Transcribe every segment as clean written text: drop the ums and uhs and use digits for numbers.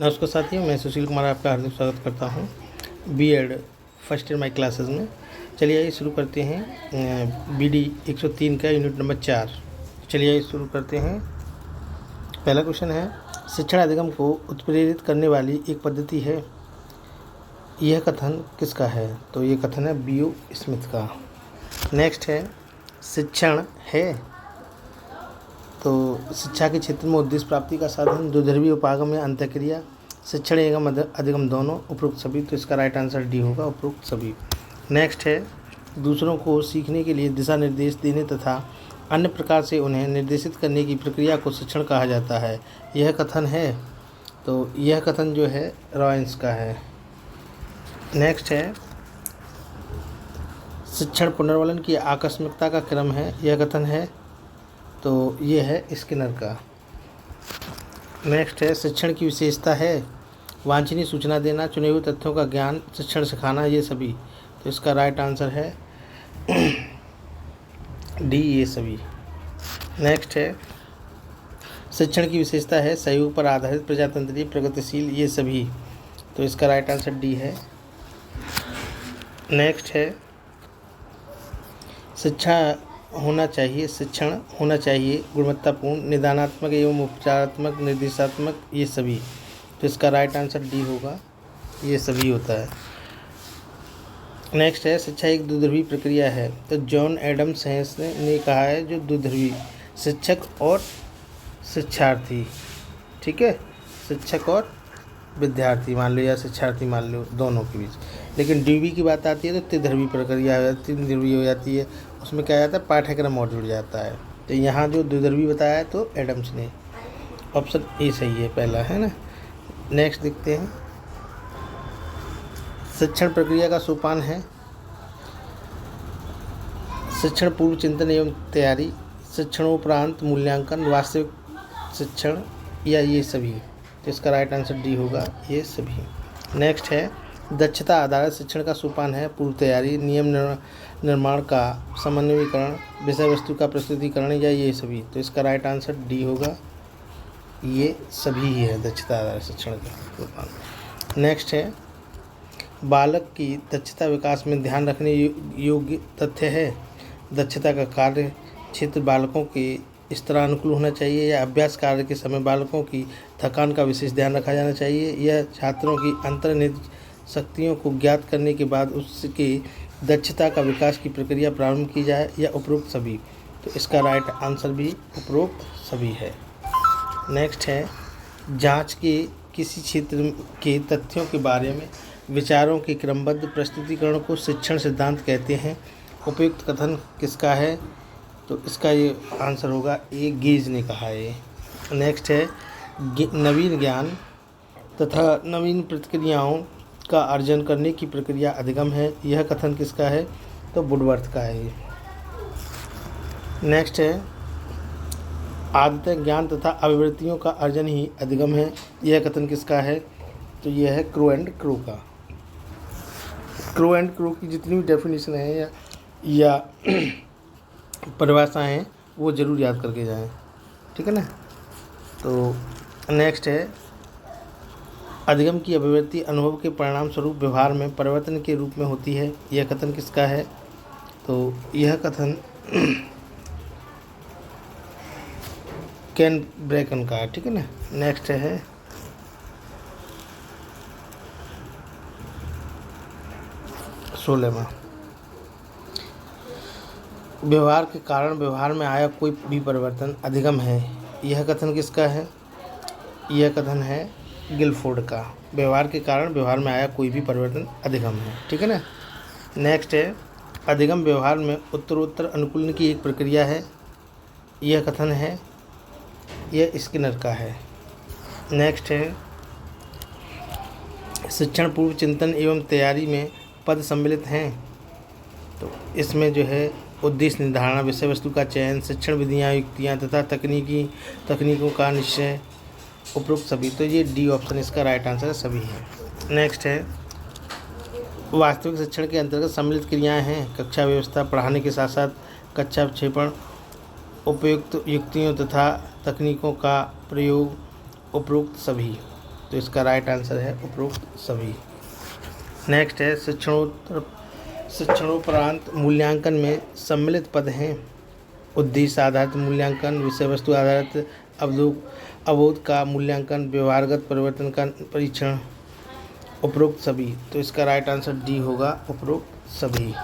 नमस्कार साथियों, मैं सुशील कुमार आपका हार्दिक स्वागत करता हूं B Ed first year my classes में। चलिए आइए शुरू करते हैं बीडी 103 का यूनिट नंबर 4। चलिए आइए शुरू करते हैं। पहला क्वेश्चन है, शिक्षण अधिगम को उत्प्रेरित करने वाली एक पद्धति है, यह कथन किसका है? तो ये कथन है बीओ स्मिथ का। नेक्स्ट है, शिक्षण है तो शिक्षा के क्षेत्र में उद्देश्य प्राप्ति का साधन, द्विध्रुवीय उपागम या अंतःक्रिया, शिक्षण एवं अधिगम दोनों, उपरोक्त सभी। तो इसका राइट आंसर डी होगा, उपरोक्त सभी। नेक्स्ट है, दूसरों को सीखने के लिए दिशा निर्देश देने तथा अन्य प्रकार से उन्हें निर्देशित करने की प्रक्रिया को शिक्षण कहा जाता है, यह कथन है? तो यह कथन जो है रॉयंस का है। नेक्स्ट है, शिक्षण पुनर्वलन की आकस्मिकता का क्रम है, यह कथन है? तो ये है स्किनर का। नेक्स्ट है, शिक्षण की विशेषता है वांछनीय सूचना देना, चुने हुए तथ्यों का ज्ञान, शिक्षण सिखाना, ये सभी। तो इसका राइट आंसर है डी, ये सभी। नेक्स्ट है, शिक्षण की विशेषता है सहयोग पर आधारित, प्रजातंत्रीय, प्रगतिशील, ये सभी। तो इसका राइट आंसर डी है। नेक्स्ट है, शिक्षण होना चाहिए गुणवत्तापूर्ण, निदानात्मक एवं उपचारात्मक, निर्देशात्मक, ये सभी। तो इसका राइट आंसर डी होगा, ये सभी होता है। नेक्स्ट है, शिक्षा एक द्विध्रुवी प्रक्रिया है। तो जॉन एडम्स ने कहा है जो द्विध्रुवी, शिक्षक और शिक्षार्थी, ठीक है, शिक्षक और विद्यार्थी मान लो या शिक्षार्थी मान लो, दोनों के बीच। लेकिन डीवी की बात आती है तो त्रिध्रुवी प्रक्रिया हो जाती है, त्रिध्रुवी हो जाती है, उसमें क्या जाता है, पाठ्यक्रम और जुड़ जाता है। तो यहाँ जो द्विध्रुवी बताया है तो एडम्स ने, ऑप्शन ए सही है, पहला है ना। नेक्स्ट देखते हैं, शिक्षण प्रक्रिया का सोपान है शिक्षण पूर्व चिंतन एवं तैयारी, शिक्षणोपरांत मूल्यांकन, वास्तविक शिक्षण, या ये सभी। तो इसका राइट आंसर डी होगा, ये सभी। नेक्स्ट है, दक्षता आधारित शिक्षण का सोपान है पूर्व तैयारी, नियम निर्माण का समन्वयीकरण, विषय वस्तु का प्रस्तुतिकरण, या ये सभी। तो इसका राइट आंसर डी होगा, ये सभी ही है दक्षता आधारित शिक्षण का सोपान। नेक्स्ट है, बालक की दक्षता विकास में ध्यान रखने योग्य तथ्य है, दक्षता का कार्य क्षेत्र बालकों के इस तरह अनुकूल होना चाहिए, या अभ्यास कार्य के समय बालकों की थकान का विशेष ध्यान रखा जाना चाहिए, या छात्रों की अंतर्निहित शक्तियों को ज्ञात करने के बाद उसके दक्षता का विकास की प्रक्रिया प्रारंभ की जाए, या उपरोक्त सभी। तो इसका राइट आंसर भी उपरोक्त सभी है। नेक्स्ट है, जांच के किसी क्षेत्र के तथ्यों के बारे में विचारों के क्रमबद्ध प्रस्तुतिकरण को शिक्षण सिद्धांत कहते हैं, उपयुक्त कथन किसका है? तो इसका ये आंसर होगा ए, गेज ने कहा है। नेक्स्ट है, नवीन ज्ञान तथा नवीन प्रतिक्रियाओं का अर्जन करने की प्रक्रिया अधिगम है, यह कथन किसका है? तो वुडवर्थ का है। नेक्स्ट है, आदतें, ज्ञान तथा अभिवृत्तियों का अर्जन ही अधिगम है, यह कथन किसका है? तो यह है क्रो एंड क्रो का। क्रो एंड क्रो की जितनी भी डेफिनेशन है या परिभाषाएँ हैं वो ज़रूर याद करके जाएं, ठीक है ना। तो नेक्स्ट है, अधिगम की अभिव्यक्ति अनुभव के परिणाम स्वरूप व्यवहार में परिवर्तन के रूप में होती है, यह कथन किसका है? तो यह कथन केन ब्रेकन का है, ठीक है ना। नेक्स्ट है, सोलेमा, व्यवहार के कारण व्यवहार में आया कोई भी परिवर्तन अधिगम है, यह कथन किसका है? यह कथन है गिलफोर्ड का। व्यवहार के कारण व्यवहार में आया कोई भी परिवर्तन अधिगम है, ठीक है ना। नेक्स्ट है, अधिगम व्यवहार में उत्तरोत्तर अनुकूलन की एक प्रक्रिया है, यह कथन है, यह स्किनर का है। नेक्स्ट है, शिक्षण पूर्व चिंतन एवं तैयारी में पद सम्मिलित हैं, तो इसमें जो है उद्देश्य निर्धारण, विषय वस्तु का चयन, शिक्षण विधियाँ, युक्तियाँ तथा तकनीकों का निश्चय, उपरोक्त सभी। तो ये डी ऑप्शन इसका राइट आंसर सभी है। नेक्स्ट है, वास्तविक शिक्षण के अंतर्गत सम्मिलित क्रियाएं हैं कक्षा व्यवस्था, पढ़ाने के साथ साथ कक्षा प्रक्षेपण, उपयुक्त युक्तियों तथा तकनीकों का प्रयोग, उपरोक्त सभी। तो इसका राइट आंसर है उपरोक्त सभी। नेक्स्ट है शिक्षणोपरांत मूल्यांकन में सम्मिलित पद हैं। उद्देश्य आधारित मूल्यांकन, विषय वस्तु आधारित अवबोध का मूल्यांकन, व्यवहारगत परिवर्तन का परीक्षण, उपरोक्त सभी। तो इसका राइट आंसर डी होगा, उपरोक्त सभी।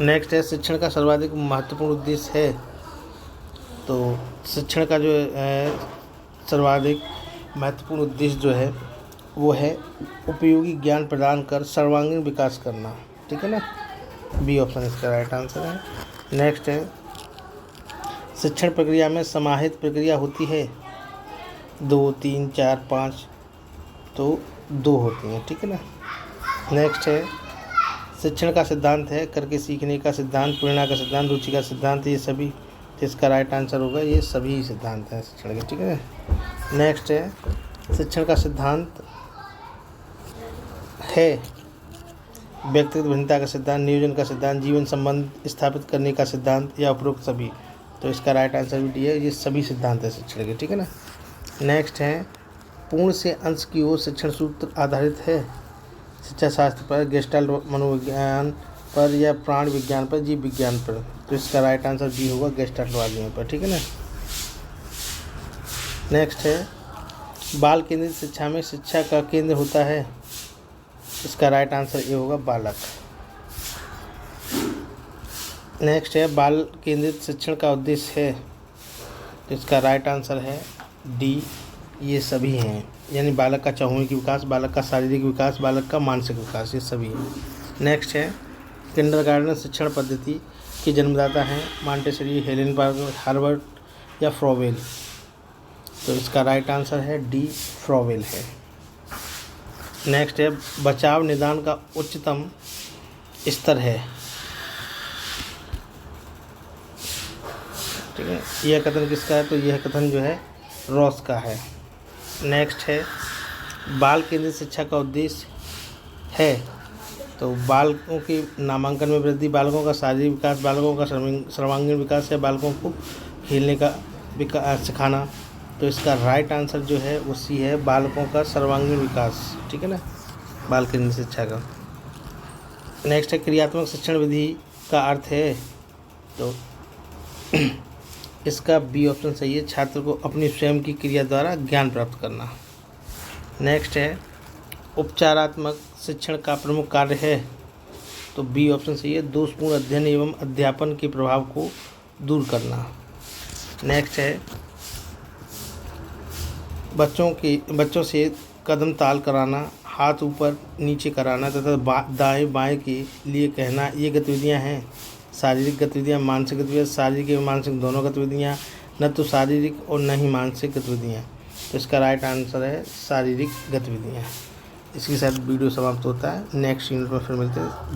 नेक्स्ट है शिक्षण का सर्वाधिक महत्वपूर्ण उद्देश्य है। तो शिक्षण का जो सर्वाधिक महत्वपूर्ण उद्देश्य जो है वो है उपयोगी ज्ञान प्रदान कर सर्वांगीण विकास करना। ठीक है ना, बी ऑप्शन इसका राइट आंसर है। नेक्स्ट है शिक्षण प्रक्रिया में समाहित प्रक्रिया होती है 2, 3, 4, 5, तो 2 होती हैं। ठीक है ना। नेक्स्ट है शिक्षण का सिद्धांत है करके सीखने का सिद्धांत, प्रेरणा का सिद्धांत, रुचि का सिद्धांत, ये सभी। तो इसका राइट आंसर होगा ये सभी सिद्धांत हैं शिक्षण के। ठीक है। नेक्स्ट है शिक्षण का सिद्धांत है व्यक्तिगत भिन्नता का सिद्धांत, नियोजन का सिद्धांत, जीवन संबंध स्थापित करने का सिद्धांत, या उपरोक्त सभी। तो इसका राइट आंसर भी डी है, ये सभी सिद्धांत है शिक्षण के। ठीक है ना। नेक्स्ट है पूर्ण से अंश की ओर शिक्षण सूत्र आधारित है शिक्षा शास्त्र पर, गेस्टाल्ट मनोविज्ञान पर, या प्राण विज्ञान पर, जीव विज्ञान पर। तो इसका राइट आंसर बी होगा, गेस्टाल्टवादियों पर। ठीक है ना। नेक्स्ट है बाल केंद्रित शिक्षा में शिक्षा का केंद्र होता है। इसका राइट आंसर ए होगा, बालक। नेक्स्ट है बाल केंद्रित शिक्षण का उद्देश्य है। तो इसका राइट आंसर है डी, ये सभी हैं। यानी बालक का चहुमुखी विकास, बालक का शारीरिक विकास, बालक का मानसिक विकास, ये सभी हैं। नेक्स्ट है किंडरगार्टन शिक्षण पद्धति के जन्मदाता हैं मॉन्टेसरी, हेलेनबर्ग, हार्वर्ड या फ्रोवेल। तो इसका राइट आंसर है डी, फ्रोवेल है। नेक्स्ट है बचाव निदान का उच्चतम स्तर है। ठीक है, यह कथन किसका है? तो यह कथन जो है रॉस का है। नेक्स्ट है बाल केंद्रित शिक्षा का उद्देश्य है। तो बालकों के नामांकन में वृद्धि, बालकों का शारीरिक विकास, बालकों का सर्वांगीण विकास, या बालकों को खेलने का विकास सिखाना। तो इसका राइट आंसर जो है उसी है बालकों का सर्वांगीण विकास। ठीक है ना, बाल केंद्रित शिक्षा का। नेक्स्ट है क्रियात्मक शिक्षण विधि का अर्थ है। तो इसका बी ऑप्शन सही है, छात्र को अपनी स्वयं की क्रिया द्वारा ज्ञान प्राप्त करना। नेक्स्ट है उपचारात्मक शिक्षण का प्रमुख कार्य है। तो बी ऑप्शन सही है, दोषपूर्ण अध्ययन एवं अध्यापन के प्रभाव को दूर करना। नेक्स्ट है बच्चों से कदम ताल कराना, हाथ ऊपर नीचे कराना तथा दाएं बाएं के लिए कहना, ये गतिविधियां हैं शारीरिक गतिविधियां। मानसिक गतिविधियां शारीरिक एवं मानसिक दोनों गतिविधियां, न तो शारीरिक और न ही मानसिक गतिविधियां। तो इसका राइट आंसर है शारीरिक गतिविधियां। इसके साथ वीडियो समाप्त होता है। नेक्स्ट यूनिट में फिर मिलते हैं।